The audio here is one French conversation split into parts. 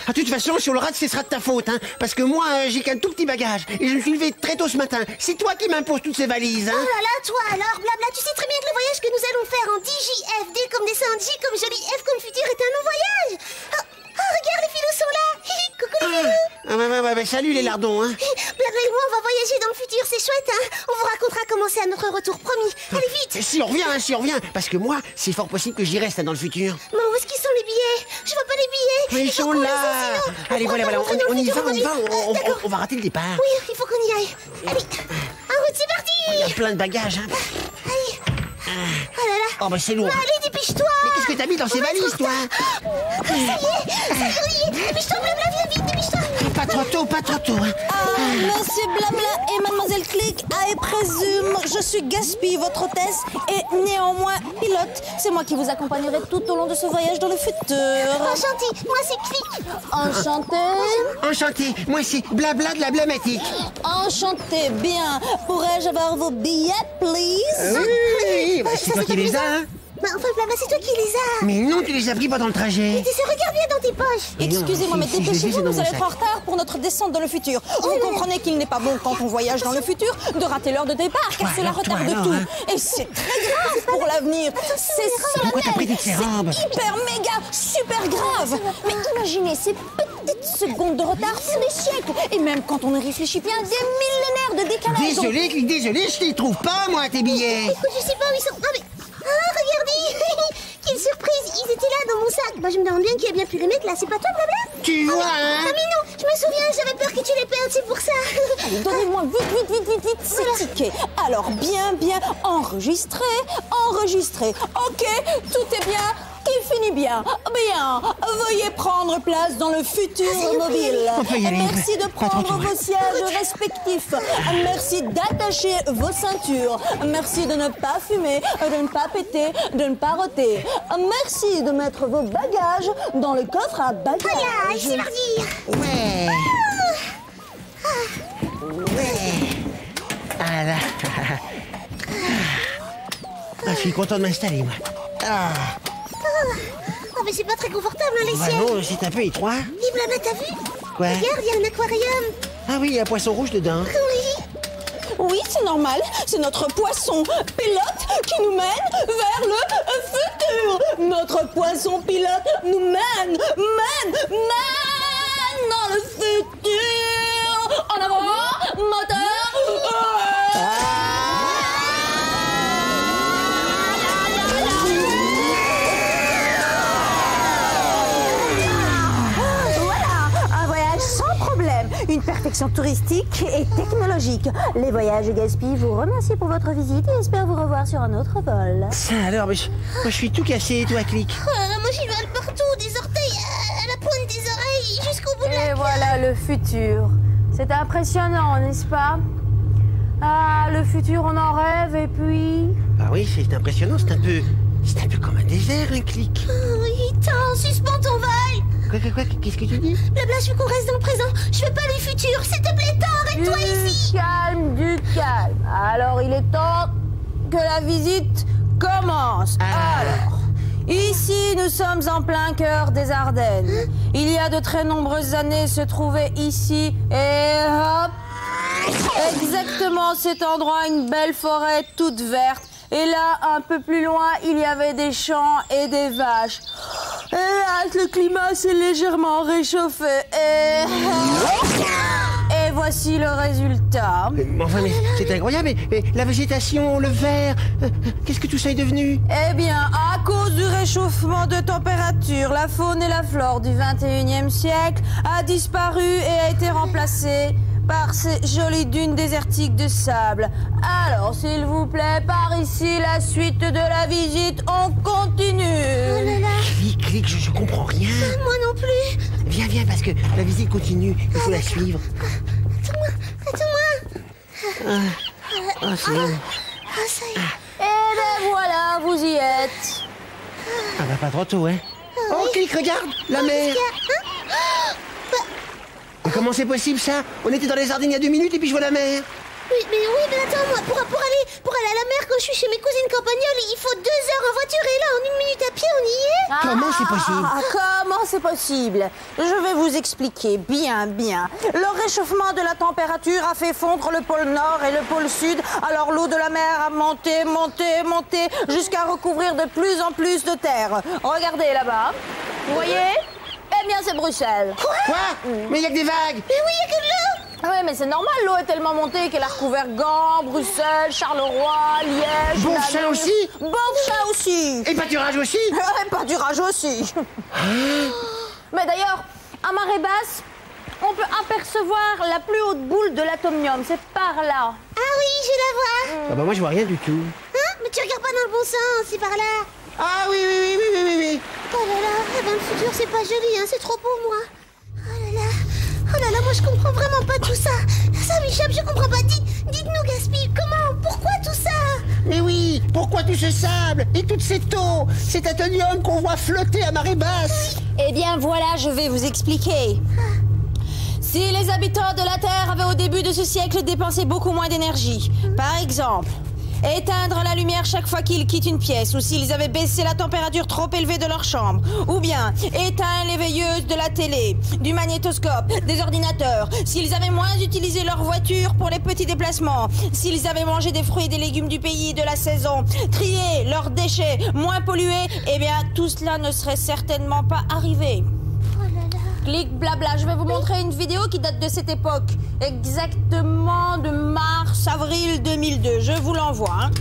De toute façon, si on le rate, ce sera de ta faute, hein. Parce que moi, j'ai qu'un tout petit bagage. Et je me suis levé très tôt ce matin. C'est toi qui m'imposes toutes ces valises, hein. Oh là là, toi alors, blabla, tu sais très bien que le voyage que nous allons faire en DJF, D comme dessin, J comme joli, F comme futur est un non-voyage. Oh, regarde, les filous sont là. Coucou les filous. Ouais, salut les lardons, hein. Blabla et moi, on va voyager dans le futur, c'est chouette, hein. On vous racontera comment c'est à notre retour, promis. Allez, vite. Si on revient. Parce que moi, c'est fort possible que j'y reste hein, dans le futur. Mais où est-ce qu'ils sont les billets? Je vois pas les billets. Mais ils sont là. Allez, voilà, on y va. On va rater le départ. Oui, il faut qu'on y aille. Allez, en route, c'est parti. Il y a plein de bagages, hein. Allez. Oh là là. Oh bah c'est lourd. Allez, dépêche-toi. Mais qu'est-ce que t'as mis dans ces valises, toi? Ça y est. Dépêche-toi, blabla, viens vite, dépêche-toi. Pas trop tôt, hein. Monsieur Blabla et Mademoiselle Click, et présume, je suis Gaspille, votre hôtesse, et néanmoins pilote. C'est moi qui vous accompagnerai tout au long de ce voyage dans le futur. Enchantée, moi c'est Click. Enchanté, moi c'est Blabla de la Blablatique. Enchanté, bien. Pourrais-je avoir vos billets, please? Oui, bah, c'est toi qui les as, hein. Mais enfin, blabla, c'est toi qui les as. Mais non, tu les as pris pendant le trajet. Regarde bien dans tes poches. Excusez-moi, mais si, je dépêchez-vous, les ai nous dans allons mon être en retard pour notre descente dans le futur. Vous comprenez qu'il n'est pas bon quand on voyage dans le futur de rater l'heure de départ, car cela retarde tout. Et c'est très grave pour l'avenir. C'est Pourquoi t'as pris solennel. toutes ces robes? Hyper, méga, super grave. Mais imaginez ces petites secondes de retard font des siècles. Et même quand on y réfléchit bien, des millénaires de décalage. Désolé, je les trouve pas, moi, tes billets. Écoute, je sais pas où ils sont. Ah, mais. Ah, regardez. Quelle surprise. Ils étaient là dans mon sac. Bah, je me demande bien qui a bien pu les mettre là. C'est pas toi, blabla? Tu vois, hein? Ah, mais non, je me souviens, j'avais peur que tu les perdes, c'est pour ça. Allez, donnez-moi vite ces tickets. Alors, bien enregistré. Ok, tout est bien. Qui finit bien. Veuillez prendre place dans le futur mobile. On peut y aller. Merci de prendre vos sièges respectifs. Merci d'attacher vos ceintures. Merci de ne pas fumer, de ne pas péter, de ne pas roter. Merci de mettre vos bagages dans le coffre à bagages. Voilà, c'est mardi. Ouais. Ah là. Je suis content de m'installer, moi. Oh, mais c'est pas très confortable, hein, les Bah sièges. non, c'est un peu étroit. Et blabla, t'as vu? Quoi? Regarde, il y a un aquarium. Ah oui, il y a un poisson rouge dedans. Oui. Oui, c'est normal. C'est notre poisson pilote qui nous mène vers le futur. Notre poisson pilote nous mène dans le futur. En avant, moteur. Voilà, un voyage sans problème. Une perfection touristique et technologique. Les voyages Gaspille vous remercie pour votre visite et espère vous revoir sur un autre vol. Ça alors, mais moi je suis tout cassé, toi, Clic. Moi, j'y vais partout, des orteils à la pointe des oreilles jusqu'au bout de la... Et voilà le futur. C'est impressionnant, n'est-ce pas? Ah, le futur, on en rêve et puis... Ah oui, c'est impressionnant, c'est un peu comme un désert, un Clic. Oui, attends, suspends ton vol. Quoi, qu'est-ce que tu dis? Blabla, je veux qu'on reste dans le présent. Je veux pas le futur. S'il te plaît, arrête-toi ici. Du calme. Alors, il est temps que la visite commence. Alors, ici, nous sommes en plein cœur des Ardennes. Il y a de très nombreuses années se trouvait ici et hop, exactement cet endroit, une belle forêt toute verte. Et là, un peu plus loin, il y avait des champs et des vaches. Et là, le climat s'est légèrement réchauffé. Et voici le résultat. Enfin, mais c'est incroyable, mais la végétation, le vert, qu'est-ce que tout ça est devenu? Eh bien, à cause du réchauffement de température, la faune et la flore du 21e siècle a disparu et a été remplacée par ces jolies dunes désertiques de sable. Alors, s'il vous plaît, par ici, la suite de la visite, on continue. Oh là là. Clic, je comprends rien. Moi non plus. Viens, parce que la visite continue, il faut la suivre. Attends-moi. C'est bon. Ah, ça y est. Et ben voilà, vous y êtes. Ah bah pas trop tôt, hein. Oh, Clic, regarde, la mer. Mais comment c'est possible, ça? On était dans les Ardennes il y a 2 minutes et puis je vois la mer. Oui, mais attends, moi, pour aller à la mer quand je suis chez mes cousines campagnoles, il faut 2 heures en voiture et là, en 1 minute à pied, on y est. Comment c'est possible? Comment c'est possible? Je vais vous expliquer bien. Le réchauffement de la température a fait fondre le pôle Nord et le pôle Sud, alors l'eau de la mer a monté, jusqu'à recouvrir de plus en plus de terre. Regardez là-bas, vous voyez? Eh bien, c'est Bruxelles. Quoi? Mais il y a que des vagues. Mais oui, il y a que de l'eau. Oui, mais c'est normal, l'eau est tellement montée qu'elle a recouvert Gand, Bruxelles, Charleroi, Liège... Beaufchat aussi? Beaufchat aussi. Et pâturage aussi? Et pâturage aussi. Mais d'ailleurs, à marée basse, on peut apercevoir la plus haute boule de l'atomium. C'est par là. Ah oui, je la vois. Ah bah moi je vois rien du tout. Hein? Mais tu regardes pas dans le bon sens, c'est par là. Ah oui. Oh là là, eh ben, le futur c'est pas joli, hein, c'est trop pour moi. Oh là là, moi je comprends vraiment pas tout ça. Ça m'échappe, je comprends pas. Dites-nous Gaspille, comment, pourquoi tout ça? Mais oui, pourquoi tout ce sable et toute cette eau, cet atomium qu'on voit flotter à marée basse? Eh bien voilà, je vais vous expliquer. Si les habitants de la Terre avaient au début de ce siècle dépensé beaucoup moins d'énergie, par exemple, éteindre la lumière chaque fois qu'ils quittent une pièce, ou s'ils avaient baissé la température trop élevée de leur chambre, ou bien éteindre les veilleuses de la télé, du magnétoscope, des ordinateurs, s'ils avaient moins utilisé leur voiture pour les petits déplacements, s'ils avaient mangé des fruits et des légumes du pays, de la saison, trié leurs déchets, moins pollués, eh bien tout cela ne serait certainement pas arrivé. Clic blabla, je vais vous montrer une vidéo qui date de cette époque, exactement de mars-avril 2002. Je vous l'envoie. Hein.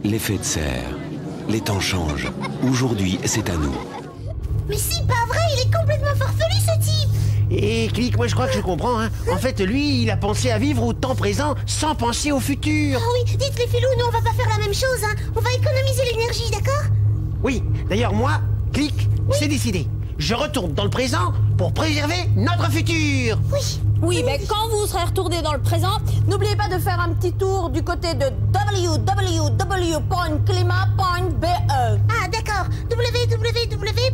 L'effet de serre. Les temps changent. Aujourd'hui, c'est à nous. Mais si, pas vrai, il est complètement farfelu ce type. Et Clic, moi je crois que je comprends. Hein. En fait, lui, il a pensé à vivre au temps présent sans penser au futur. Ah oui, dites les filous, nous on va pas faire la même chose, hein. On va économiser l'énergie, d'accord? Oui, d'ailleurs moi, Clic, c'est décidé. Je retourne dans le présent pour préserver notre futur. Oui, mais quand vous serez retourné dans le présent, n'oubliez pas de faire un petit tour du côté de www.climat.be. Ah d'accord, www.climat.be.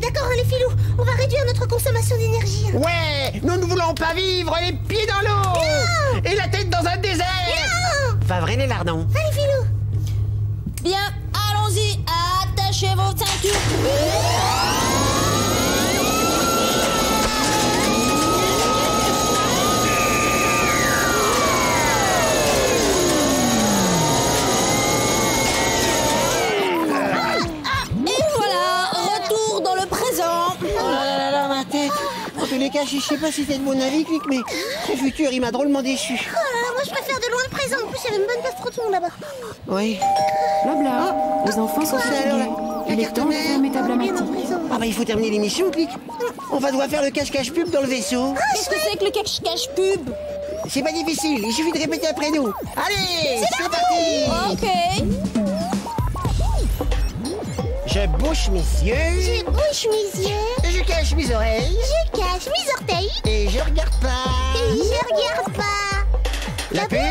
D'accord, hein, les filous, on va réduire notre consommation d'énergie. Hein. Ouais, nous ne voulons pas vivre les pieds dans l'eau et la tête dans un désert. Non. Va vrai les lardons. Allez filous. Bien, allons-y, attachez vos ceintures. En tous les cas, je sais pas si c'est de mon avis, Clic, mais ce futur, il m'a drôlement déçu. Oh là là, moi je préfère de loin le présent. En plus, il y avait une bonne place trop de monde là-bas. Oui. Blabla, les enfants sont fatigués. Il est temps de fermer ta blamatique. Ah bah il faut terminer l'émission, Clic. On va devoir faire le cache-cache pub dans le vaisseau. Qu'est-ce que c'est que le cache-cache pub? C'est pas difficile, il suffit de répéter après nous. Allez, c'est parti. Ok. Je bouche mes yeux. Je bouche mes yeux. Je cache mes oreilles. Je cache mes orteils. Et je regarde pas. Et je regarde pas. La pub